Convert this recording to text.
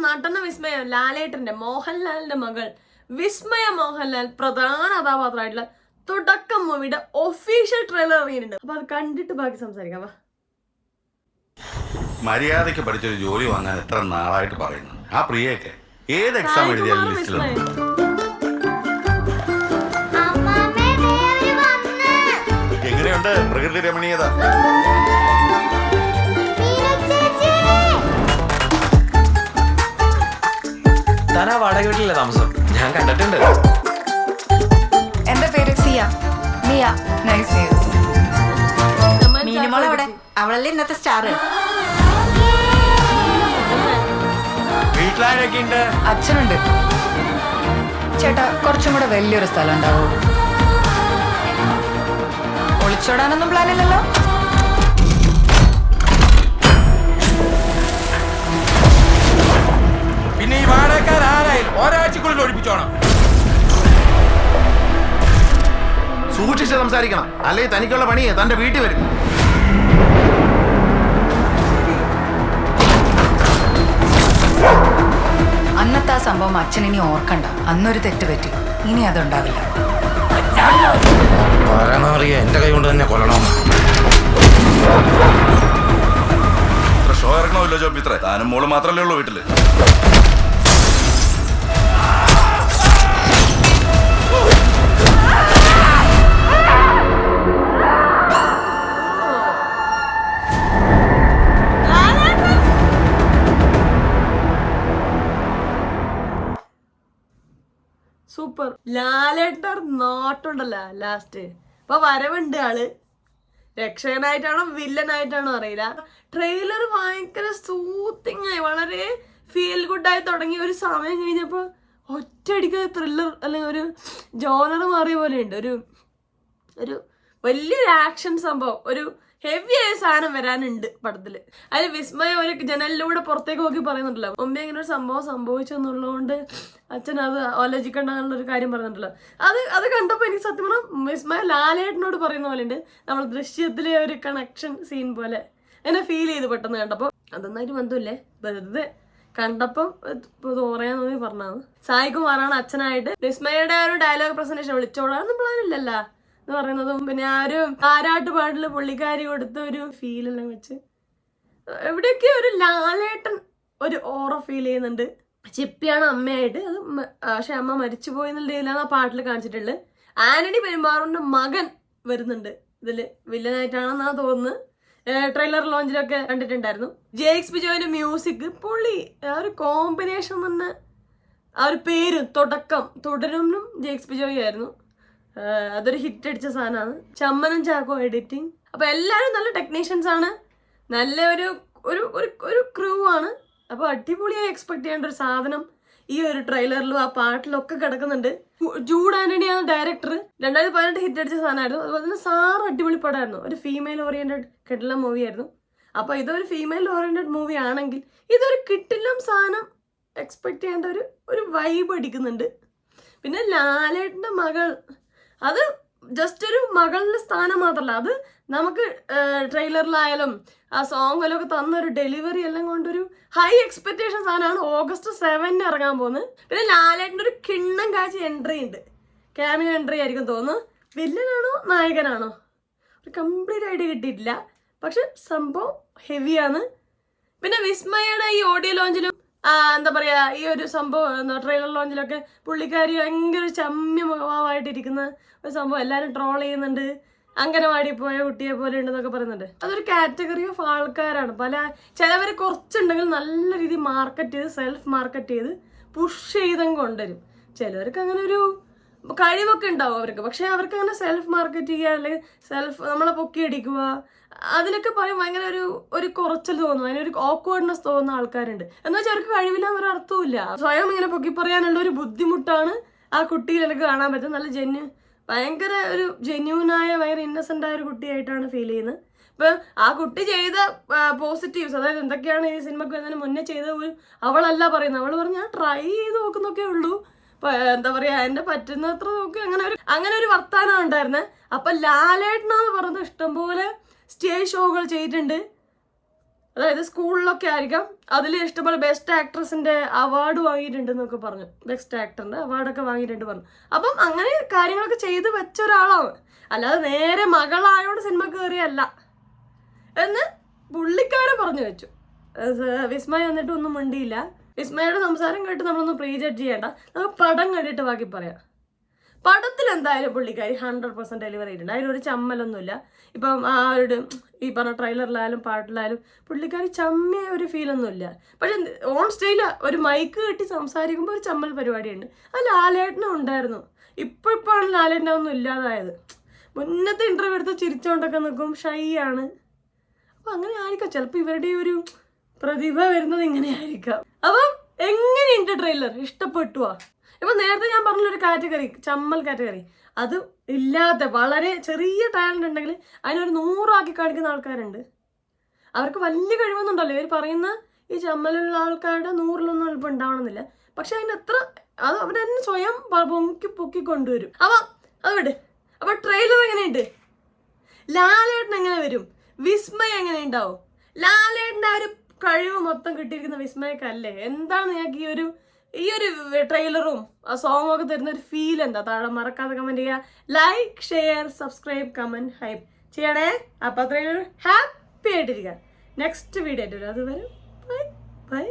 നടന വിസ്മയം ലാലേട്ടന്റെ മോഹൻലാലിന്റെ മകൾ വിസ്മയ മോഹൻലാൽ പ്രധാന കഥാപാത്രമായിട്ടുള്ള തുടക്കം മൂവിയുടെ ഒഫീഷ്യൽ ട്രെയിലർ ഇറങ്ങിയിട്ടുണ്ട്. അപ്പൊ അത് കണ്ടിട്ട് ബാക്കി സംസാരിക്കാം. മര്യാദയ്ക്ക് പഠിച്ചൊരു ജോലി വാങ്ങാൻ എത്ര നാളായിട്ട് പറയുന്നു. ആ പ്രിയൊക്കെ ഏത് എക്സാം എഴുതിയാലും ലിസ്റ്റിലുണ്ട്. എങ്ങനെയുണ്ട് പ്രകൃതി രമണീയത? താനാ വാടക വീട്ടിലല്ലേ താമസം? ഞാൻ കണ്ടിട്ടുണ്ട്. എന്റെ പേര് സിയ. മിയ. Nice news. മീനുമോൾ അവിടെ? അവളല്ലേ ഇന്നത്തെ സ്റ്റാർ. വീട്ടിലാരൊക്കെ ഉണ്ട്? അച്ഛനുണ്ട്. ചേട്ടാ കുറച്ചും കൂടെ വലിയൊരു സ്ഥലം ഉണ്ടാവും. ഒളിച്ചോടാനൊന്നും പ്ലാൻ ഇല്ലല്ലോ? പിന്നെ ഈ വാടകക്കാരായാലും ഒരാഴ്ചക്കുള്ളിൽ ഒഴിപ്പിച്ചോണം. സൂക്ഷിച്ച് സംസാരിക്കണം, അല്ലെങ്കിൽ തനിക്കുള്ള പണിയെ തന്റെ വീട്ടിൽ വരും. അന്നത്തെ ആ സംഭവം അച്ഛൻ ഇനി ഓർക്കണ്ട. അന്നൊരു തെറ്റ് പറ്റി, ഇനി അതുണ്ടാവില്ല. എന്റെ കൈ കൊണ്ട് തന്നെ കൊല്ലണം. ഷോ ഇറങ്ങണമല്ലോ ജോബിത്രേ. താനും മോള് മാത്രല്ലേ ഉള്ളൂ വീട്ടില്. സൂപ്പർ. ലാലേട്ടൻ നോട്ടുണ്ടല്ലോ ലാസ്റ്റ്. ഇപ്പൊ വരവുണ്ട് ആള്. രക്ഷകനായിട്ടാണോ വില്ലനായിട്ടാണോ അറിയില്ല. ട്രെയിലർ ഭയങ്കര സൂത്തിങ് ആയി, വളരെ ഫീൽ ഗുഡായി തുടങ്ങി. ഒരു സമയം കഴിഞ്ഞപ്പോ ഒറ്റയടിക്ക് ത്രില്ലർ അല്ലെങ്കിൽ ഒരു ജോണർ മാറിയ പോലെ ഉണ്ട്. ഒരു വലിയൊരു ആക്ഷൻ സംഭവം, ഒരു ഹെവി ആയ സാധനം വരാനുണ്ട് പടത്തില്. അതിൽ വിസ്മയ ഒരു ജനലിലൂടെ പുറത്തേക്ക് നോക്കി പറയുന്നുണ്ടല്ലോ, മുമ്പേ ഇങ്ങനെ ഒരു സംഭവം സംഭവിച്ചെന്നുള്ളതുകൊണ്ട് അച്ഛൻ അത് ആലോചിക്കണ്ടെന്നുള്ളൊരു കാര്യം പറയുന്നുണ്ടല്ലോ. അത് കണ്ടപ്പോൾ എനിക്ക് സത്യം പറഞ്ഞാൽ വിസ്മയ ലാലേട്ടനോട് പറയുന്ന പോലെ ഉണ്ട്. നമ്മൾ ദൃശ്യത്തിലെ ഒരു കണക്ഷൻ സീൻ പോലെ എന്നെ ഫീൽ ചെയ്ത് പെട്ടെന്ന് കണ്ടപ്പോൾ. അതൊന്നായിട്ട് ബന്ധമില്ലേ, വെറുതെ കണ്ടപ്പം പറയാൻ തോന്നി പറഞ്ഞാണ്. സായി കുമാറാണ് അച്ഛനായിട്ട്. വിസ്മയുടെ ഒരു ഡയലോഗ് പ്രസന്റേഷൻ വിളിച്ചോളാന്നും പ്ലാനില്ലല്ലോ എന്ന് പറയുന്നതും പിന്നെ ആ ഒരു താരാട്ട് പാട്ടില് പുള്ളിക്കാരി കൊടുത്ത ഒരു ഫീലെല്ലാം വെച്ച് എവിടെയൊക്കെ ഒരു ലാലേട്ടൻ ഒരു ഓറ ഫീൽ ചെയ്യുന്നുണ്ട്. ചിപ്പിയാണ് അമ്മയായിട്ട്. അത് പക്ഷെ അമ്മ മരിച്ചു പോയെന്നുള്ള രീതിയിലാണ് ആ പാട്ടിൽ കാണിച്ചിട്ടുള്ളത്. ആന്റണി പെരുമ്പാറൂരിന്റെ മകൻ വരുന്നുണ്ട് ഇതില്, വില്ലനായിട്ടാണെന്നാണ് തോന്നുന്നത്. ട്രെയിലർ ലോഞ്ചിലൊക്കെ കണ്ടിട്ടുണ്ടായിരുന്നു. ജെയ്ക്സ് ബിജോയിന്റെ മ്യൂസിക് പൊളി. ആ ഒരു കോമ്പിനേഷൻ തന്നെ, ആ ഒരു പേരും തുടരും ജെയ്ക്സ് ബിജോയി ആയിരുന്നു. അതൊരു ഹിറ്റ് അടിച്ച സാധനമാണ്. ചമ്മനും ചാക്കോ എഡിറ്റിംഗ്. അപ്പൊ എല്ലാവരും നല്ല ടെക്നീഷ്യൻസ് ആണ്, നല്ല ഒരു ക്രൂ ആണ്. അപ്പൊ അടിപൊളിയായി എക്സ്പെക്ട് ചെയ്യേണ്ട ഒരു സാധനം ഈ ഒരു ട്രെയിലറിലും ആ പാട്ടിലും ഒക്കെ കിടക്കുന്നുണ്ട്. Jude ആന്റണിയാണ് director. 2018 ഹിറ്റ് അടിച്ച സാധനമായിരുന്നു. അതുപോലെ തന്നെ സാറ് അടിപൊളി പടമായിരുന്നു. ഒരു ഫീമെയിൽ ഓറിയന്റഡ് കിട്ടില്ല മൂവി ആയിരുന്നു. അപ്പൊ ഇതൊരു ഫീമെയിൽ ഓറിയന്റഡ് മൂവി ആണെങ്കിൽ ഇതൊരു കിട്ടില്ലം സാധനം എക്സ്പെക്ട് ചെയ്യേണ്ട ഒരു വൈബ് അടിക്കുന്നുണ്ട്. പിന്നെ ലാലേട്ടന്റെ മകൾ, അത് ജസ്റ്റ് ഒരു മകളുടെ സ്ഥാനം മാത്രമല്ല, അത് നമുക്ക് ട്രെയിലറിലായാലും ആ സോങ്ങിലൊക്കെ തന്നൊരു ഡെലിവറി എല്ലാം കൊണ്ടൊരു ഹൈ എക്സ്പെക്ടേഷൻ സാധനമാണ്. August 7 ഇറങ്ങാൻ പോകുന്നത്. പിന്നെ ലാലേട്ടൻ്റെ ഒരു കിണ്ണം കാഴ്ച എൻട്രി ഉണ്ട്, ക്യാമിയോ എൻട്രി ആയിരിക്കും തോന്നുന്നു. വില്ലനാണോ നായകനാണോ ഒരു കംപ്ലീറ്റ് ഐഡിയ കിട്ടിയിട്ടില്ല, പക്ഷെ സംഭവം ഹെവിയാണ്. പിന്നെ വിസ്മയുടെ ഈ ഓഡിയോ ലോഞ്ചിലും എന്താ പറയാ, ഈ ഒരു സംഭവം ട്രെയിലർ ലോഞ്ചിലൊക്കെ പുള്ളിക്കാരി ഭയങ്കര ചമ്മ്യ മുഖമായിട്ടിരിക്കുന്ന ഒരു സംഭവം എല്ലാവരും ട്രോൾ ചെയ്യുന്നുണ്ട്. അംഗനവാടി പോയ കുട്ടിയെ പോലെ ഉണ്ടെന്നൊക്കെ പറയുന്നുണ്ട്. അതൊരു കാറ്റഗറി ഓഫ് ആൾക്കാരാണ്. ചിലവർ കുറച്ചുണ്ടെങ്കിൽ നല്ല രീതിയിൽ മാർക്കറ്റ് ചെയ്ത് സെൽഫ് മാർക്കറ്റ് ചെയ്ത് പുഷ് ചെയ്തങ്ങ് കൊണ്ടുവരും. ചിലവർക്ക് അങ്ങനെ ഒരു കഴിവൊക്കെ ഉണ്ടാവും അവർക്ക്, പക്ഷെ അവർക്ക് അങ്ങനെ സെൽഫ് മാർക്കറ്റ് ചെയ്യുക അല്ലെങ്കിൽ സെൽഫ് നമ്മളെ പൊക്കിയടിക്കുക അതിലൊക്കെ പറയും ഭയങ്കര ഒരു കുറച്ചൽ തോന്നും, അതിനൊരു ഓക്വേർഡ്നെസ് തോന്നുന്ന ആൾക്കാരുണ്ട്. എന്ന് വെച്ചാൽ അവർക്ക് കഴിവില്ല എന്നൊരു അർത്ഥമില്ല. സ്വയം ഇങ്ങനെ പൊക്കി പറയാനുള്ള ഒരു ബുദ്ധിമുട്ടാണ് ആ കുട്ടിയിൽ എനിക്ക് കാണാൻ പറ്റും. നല്ല ഭയങ്കര ഒരു ജെന്യൂനായ ഭയങ്കര ഇന്നസെന്റ് ആയ ഒരു കുട്ടിയായിട്ടാണ് ഫീൽ ചെയ്യുന്നത്. ഇപ്പൊ ആ കുട്ടി ചെയ്ത പോസിറ്റീവ്സ്, അതായത് എന്തൊക്കെയാണ് ഈ സിനിമക്ക് വരുന്നതിന് മുന്നേ ചെയ്ത അവളല്ല പറയുന്നത്. അവള് പറഞ്ഞ് ഞാൻ ട്രൈ ചെയ്ത് നോക്കുന്നൊക്കെ ഉള്ളൂ, എന്താ പറയാ എന്റെ പറ്റുന്നത്ര നോക്കി അങ്ങനെ ഒരു വർത്താനം ഉണ്ടായിരുന്നെ. അപ്പൊ ലാലേട്ടനെന്ന് പറയുന്നത് ഇഷ്ടംപോലെ സ്റ്റേജ് ഷോകൾ ചെയ്തിട്ടുണ്ട്. അതായത് സ്കൂളിലൊക്കെ ആയിരിക്കാം, അതിൽ ഇഷ്ടംപോലെ ബെസ്റ്റ് ആക്ട്രസിന്റെ അവാർഡ് വാങ്ങിയിട്ടുണ്ട് എന്നൊക്കെ പറഞ്ഞു, ബെസ്റ്റ് ആക്ടറിന്റെ അവാർഡൊക്കെ വാങ്ങിയിട്ടുണ്ട് പറഞ്ഞു. അപ്പം അങ്ങനെ കാര്യങ്ങളൊക്കെ ചെയ്ത് വെച്ച ഒരാളാണ്, അല്ലാതെ നേരെ മകളായോണ്ട് സിനിമ കയറിയല്ല എന്ന് പുള്ളിക്കാരൻ പറഞ്ഞു വെച്ചു. വിസ്മയ വന്നിട്ട് ഒന്നും മിണ്ടിയില്ല. വിസ്മയുടെ സംസാരം കേട്ട് നമ്മളൊന്നും പ്രീ ജഡ്ജ് ചെയ്യേണ്ട, നമുക്ക് പടം കണ്ടിട്ട് ബാക്കി പറയാം. പടത്തിൽ എന്തായാലും പുള്ളിക്കാരി 100% ഡെലിവറി ചെയ്തിട്ടുണ്ട്, അതിലൊരു ചമ്മലൊന്നുമില്ല. ഇപ്പം ആ ഒരു ഈ പറഞ്ഞ ട്രെയിലറിലായാലും പാട്ടിലായാലും പുള്ളിക്കാരി ചമ്മിയ ഒരു ഫീലൊന്നുമില്ല. പക്ഷെ ഓൺ സ്റ്റേജിൽ ഒരു മൈക്ക് കെട്ടി സംസാരിക്കുമ്പോൾ ഒരു ചമ്മൽ പരിപാടിയുണ്ട്. അത് ലാലേട്ടനും ഉണ്ടായിരുന്നു. ഇപ്പോഴാണ് ലാലേട്ടൻ ഒന്നും ഇല്ലാതായത്. മുന്നത്തെ ഇന്റർവ്യൂ എടുത്ത് ചിരിച്ചോണ്ടൊക്കെ നിൽക്കും, ഷൈ ആണ്. അപ്പം അങ്ങനെ ആയിരിക്കാം ചിലപ്പോൾ ഇവരുടെ ഒരു പ്രതിഭ വരുന്നത് ഇങ്ങനെ ആയിരിക്കാം. അപ്പം എങ്ങനെയുണ്ട് ട്രെയിലർ? ഇഷ്ടപ്പെട്ടുവാ? ഇപ്പൊ നേരത്തെ ഞാൻ പറഞ്ഞൊരു കാറ്റഗറി, ചമ്മൽ കാറ്റഗറി, അത് ഇല്ലാത്ത വളരെ ചെറിയ ടാലന്റ് ഉണ്ടെങ്കിൽ അതിനൊരു 100 ആക്കി കാണിക്കുന്ന ആൾക്കാരുണ്ട്. അവർക്ക് വലിയ കഴിവൊന്നുണ്ടല്ലോ. ഇവർ പറയുന്ന ഈ ചമ്മലുള്ള ആൾക്കാരുടെ 100-ലൊന്നും ചിലപ്പോൾ ഉണ്ടാവണമെന്നില്ല. പക്ഷെ അതിന് എത്ര അത് അവരെന്നെ സ്വയം പൊക്കി കൊണ്ടുവരും. അപ്പൊ അത് വിട്. അപ്പൊ ട്രെയിലർ എങ്ങനെയുണ്ട്? ലാലേട്ടൻ എങ്ങനെ വരും? വിസ്മയ എങ്ങനെ ഉണ്ടാവും? ലാലേട്ടൻ്റെ ആ ഒരു കഴിവ് മൊത്തം കിട്ടിയിരിക്കുന്ന വിസ്മയക്കല്ലേ? എന്താണ് ഞങ്ങൾക്ക് ഈ ഒരു ട്രെയിലറും ആ സോങ്ങും ഒക്കെ തരുന്ന ഒരു ഫീൽ എന്താ? താഴെ മറക്കാതെ കമന്റ് ചെയ്യുക. Like, share, subscribe, comment, hype ചെയ്യണേ. അപ്പൊ ട്രെയിലർ ഹാപ്പി ആയിട്ടിരിക്കുക. നെക്സ്റ്റ് വീഡിയോ ആയിട്ട് വരും. അതുവരെ ബൈ ബൈ.